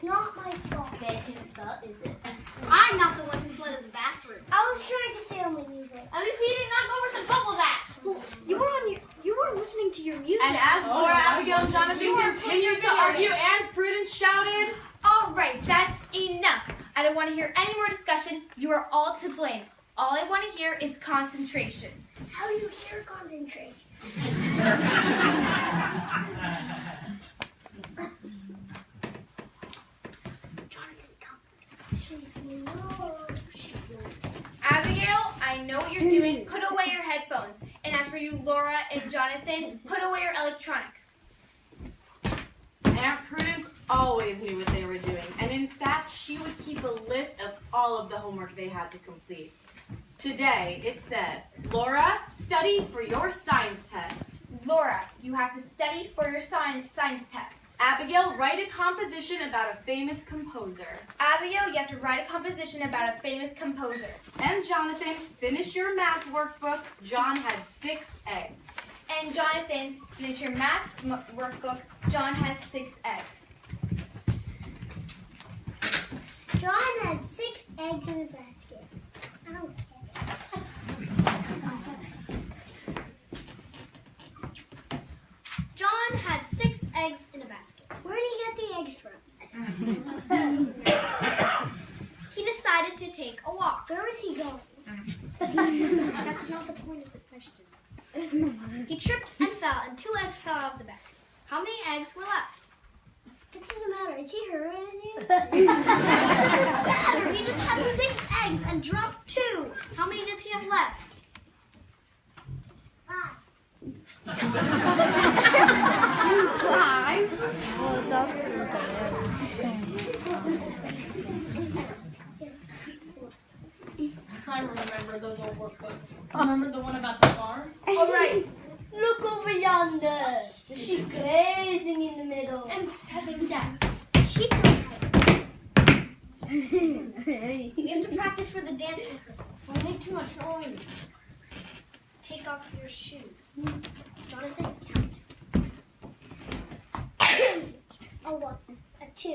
It's not my fault. That is not, is it? I'm not the one who fled to the bathroom. I was trying to say only you, but At least he did not go with the bubble bath. Well, you were listening to your music. And as Laura, Abigail, and Jonathan continued to argue and Prudence shouted, All right, that's enough. I don't want to hear any more discussion. You are all to blame. All I want to hear is concentration. how do you hear concentrate? Jonathan, come. Abigail, I know what you're doing. Put away your headphones. And as for you, Laura and Jonathan, put away your electronics. Aunt Prudence always knew what they were doing, and in fact, she would keep a list of all of the homework they had to complete. Today, it said, Laura, study for your science test. Laura, you have to study for your science test. Abigail, write a composition about a famous composer. Abigail, you have to write a composition about a famous composer. And Jonathan, finish your math workbook. John had 6 eggs. And Jonathan, finish your math workbook. John has 6 eggs. John had 6 eggs in a basket. I don't care. John had 6 eggs in a basket. Where did he get the eggs from? He decided to take a walk. Where was he going? That's not the point of the question. He tripped and fell, and 2 eggs fell out of the basket. How many eggs were left? It doesn't matter. Is he hurt or anything? It doesn't matter. He just had 6 eggs and dropped 2. How many does he have left? 5. I remember those old workbooks. Remember the one about the farm? All right. Look over yonder. The sheep grazing in the middle. And 7 down. She can We have to practice for the dance rehearsal. Don't make too much noise. Take off your shoes. Jonathan, count. A 1, a 2, a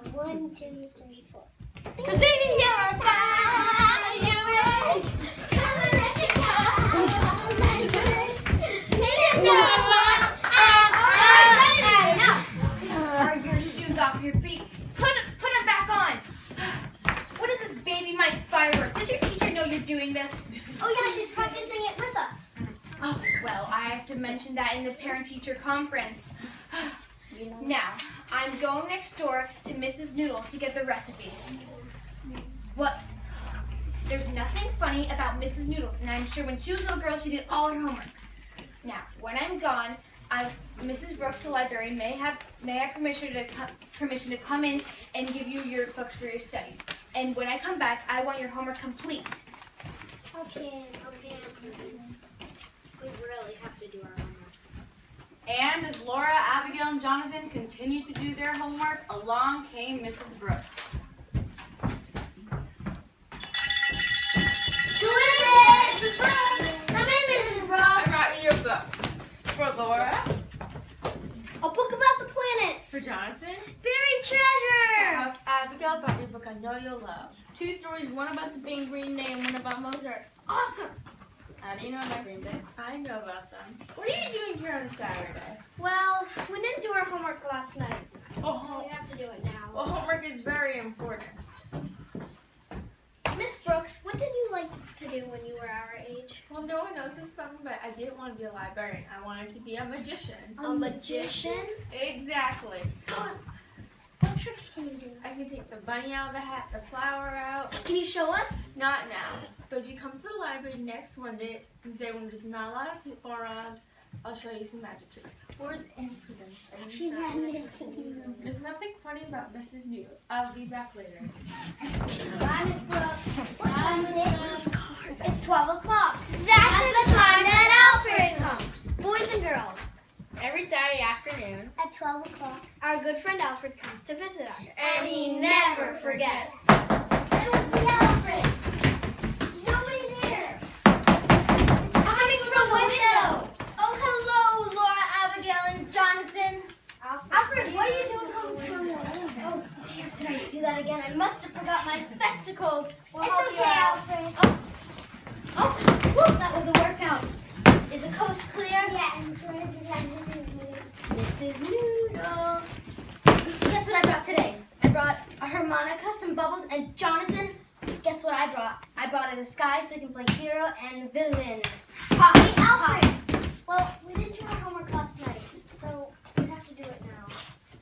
1, 2, 3, 4. Cause baby, you're a firework. Are your shoes off your feet? Put them back on. What is this, baby? My firework. Does your teacher know you're doing this? Oh yeah, she's practicing it with us. Oh, well, I have to mention that in the parent-teacher conference. Now, I'm going next door to Mrs. Noodles to get the recipe. What? There's nothing funny about Mrs. Noodles, and I'm sure when she was a little girl, she did all her homework. Now, when I'm gone, Mrs. Brooks, the librarian, may have permission to come in and give you your books for your studies. And when I come back, I want your homework complete. Okay. We really have to do our homework. And as Laura, Abigail, and Jonathan continued to do their homework, along came Mrs. Brooks. Who is it? Mrs. Brooks. Come in, Mrs. Brooks. I brought you your books. For Laura, A book about the planets. for Jonathan, Buried treasure. Abigail brought you a book I know you'll love. 2 stories, one about the Big Green Day and one about Mozart. Awesome! How do you know about Green Day? I know about them. What are you doing here on a Saturday? Well, we didn't do our homework last night, so Oh, we have to do it now. well, homework is very important. Miss Brooks, what did you like to do when you were our age? Well, no one knows this about me, but I didn't want to be a librarian. I wanted to be a magician. A magician? Exactly. What tricks can you do? I can take the bunny out of the hat, the flower out. Can you show us? Not now, but if you come to the library next Monday and say when there's not a lot of people around, I'll show you some magic tricks. Where's Aunt Prudence? Are you She's sad? at Mrs. There's nothing funny about Mrs. Noodles. I'll be back later. Bye, Miss Brooks. What time is it? It's 12 o'clock. That's the time that Alfred comes. Boys and girls, Every Saturday afternoon. At 12 o'clock. our good friend Alfred comes to visit us. And he never forgets. It was the Alfred. Nobody there. It's coming from the window. Oh, hello, Laura, Abigail, and Jonathan. Alfred, what are you doing coming from the window? Oh, dear forgot my spectacles. We'll It's help okay, you out. Alfred. Oh, whoop, that was a workout. Is the coast clear? Yeah, and Prudence is having this included. This is Noodle. Guess what I brought today? I brought a harmonica, some bubbles, and Jonathan, guess what I brought? I brought a disguise so we can play hero and villain. Hey, Alfred. Well, we didn't do our homework last night, so we have to do it now.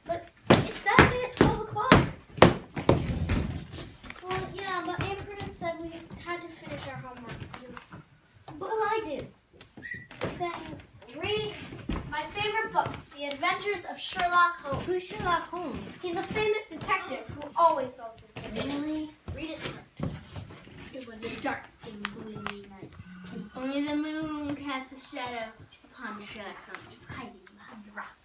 But it's Saturday at 12 o'clock. Well, yeah, but Aunt Prudence said we had to finish our homework. What will I do? Then read my favorite book, The Adventures of Sherlock Holmes. Who's Sherlock Holmes? He's a famous detective who always solves his cases. Really? Read it. It was a dark and gloomy night. Only the moon cast a shadow upon Sherlock Holmes, hiding behind the rock,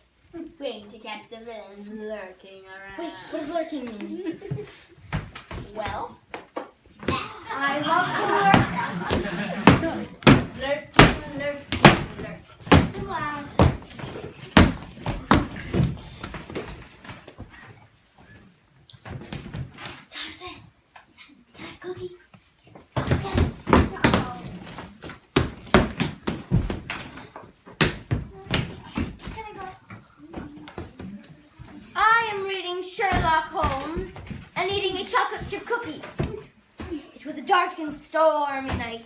waiting to catch the villains lurking around. Wait, what does lurking mean? Well, I love to lurk. Lurking, lurking, lurking. Too loud. Jonathan, can I have a cookie? I am reading Sherlock Holmes and eating a chocolate chip cookie. It was a dark and stormy night.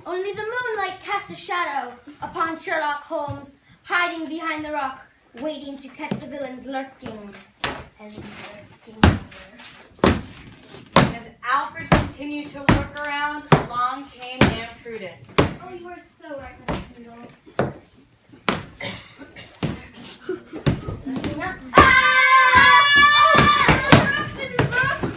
Only the moonlight cast a shadow upon Sherlock Holmes, hiding behind the rock, waiting to catch the villains lurking. As Alfred continued to look around, along came Aunt Prudence. Oh, you are so right, Mrs. Noodle. Mrs. Brooks!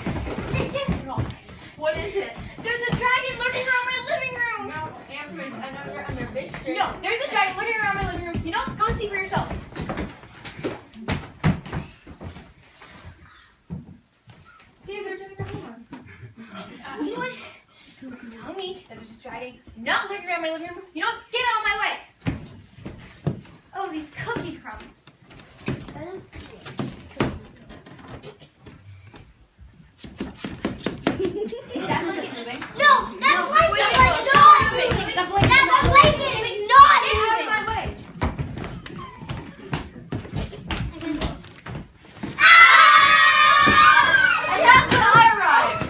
What is it? There's a dragon lurking around my living room. No, Aunt Prudence, I know you're under big strict. No, there's a dragon lurking around my living room. You know, go see for yourself. See, they're doing their homework. You know what? Tell me that there's a dragon not lurking around my living room. You know, get out of my way. Oh, these cookie crumbs. Is that blanket moving? No, that blanket is not moving. That blanket is not Get out of moving. my way. And that's when I arrived.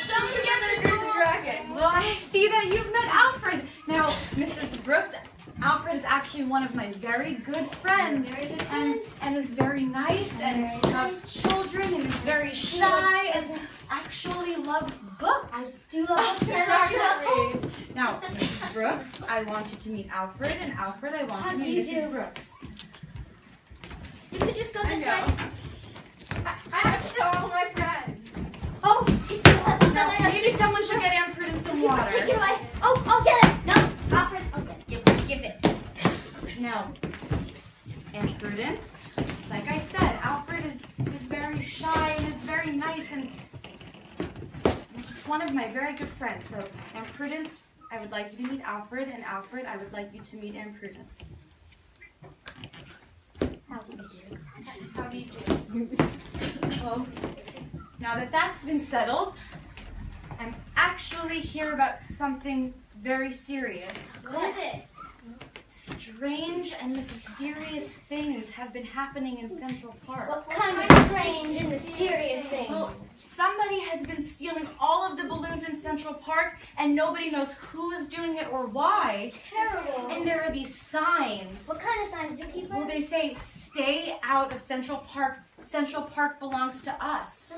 Someone get there's a dragon. Well, I see that you've met Alfred. Now, Mrs. Brooks, Alfred is actually one of my very good friends. And is very nice and loves children and is very shy and actually loves books. Do you love Sherlock Holmes? Now, Mrs. Brooks, I want you to meet Alfred, and Alfred, I want you to meet Mrs. Brooks. You could just go this way. I have to tell all my friends. Oh, she still has another. Maybe someone should get Aunt Prudence some water. Take it away. Oh, I'll get it. No, Alfred, I'll get it. give it. Now, Aunt Prudence, like I said, Alfred is very shy and is very nice and he's just one of my very good friends. So, Aunt Prudence, I would like you to meet Alfred, and Alfred, I would like you to meet Aunt Prudence. How do you do? How do you do? Well, now that that's been settled, I'm actually here about something very serious. What is it? Strange and mysterious things have been happening in Central Park. What kind of strange and mysterious thing? Well, somebody has been stealing all of the balloons in Central Park, and nobody knows who is doing it or why. Terrible. And there are these signs. What kind of signs do you keep? Well, they say, "Stay out of Central Park. Central Park belongs to us."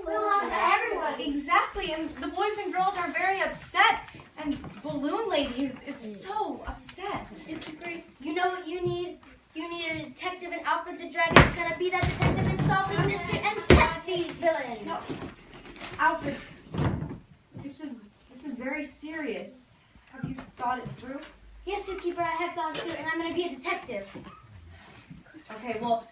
Belongs to everyone. Exactly, and the boys and girls are very upset, and Balloon Lady is so upset. Zookeeper, you know what you need? You need a detective, and Alfred the Dragon is gonna be that detective and solve this mystery and catch these villains. No, Alfred, this is very serious. Have you thought it through? Yes, Zookeeper, I have thought it through, and I'm gonna be a detective. Okay, well,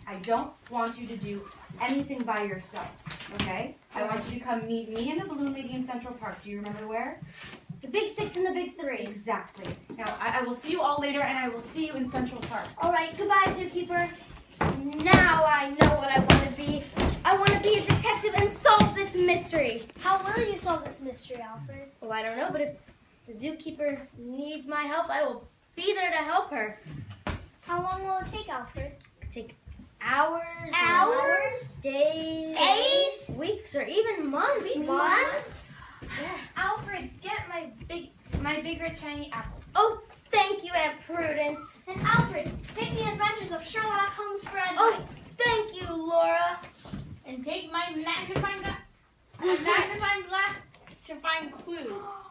I don't want you to do anything by yourself, okay? I want you to come meet me and the Balloon Lady in Central Park. Do you remember where? The big 6 and the big 3. Exactly. Now, I will see you all later, and I will see you in Central Park. All right, goodbye, Zookeeper. Now I know what I want to be. I want to be a detective and solve this mystery. How will you solve this mystery, Alfred? Oh, I don't know, but if the zookeeper needs my help, I will be there to help her. How long will it take, Alfred? It could take hours, Hours? days, Days? weeks, or even months. Months? Alfred, get my big red shiny apple. Oh, thank you, Aunt Prudence. And Alfred, take the adventures of Sherlock Holmes for Oh, advice. thank you, Laura. And take my magnifying glass to find clues.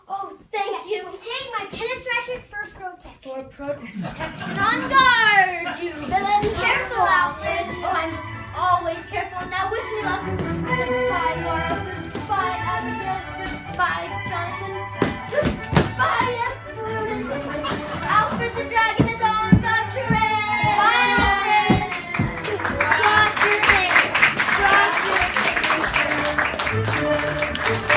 Oh, thank you. Take my tennis racket for protection. For protection on guard, you villain. Careful, Alfred. Oh, I'm always careful. Now wish me luck. Goodbye, Laura. Goodbye, Abigail. Goodbye,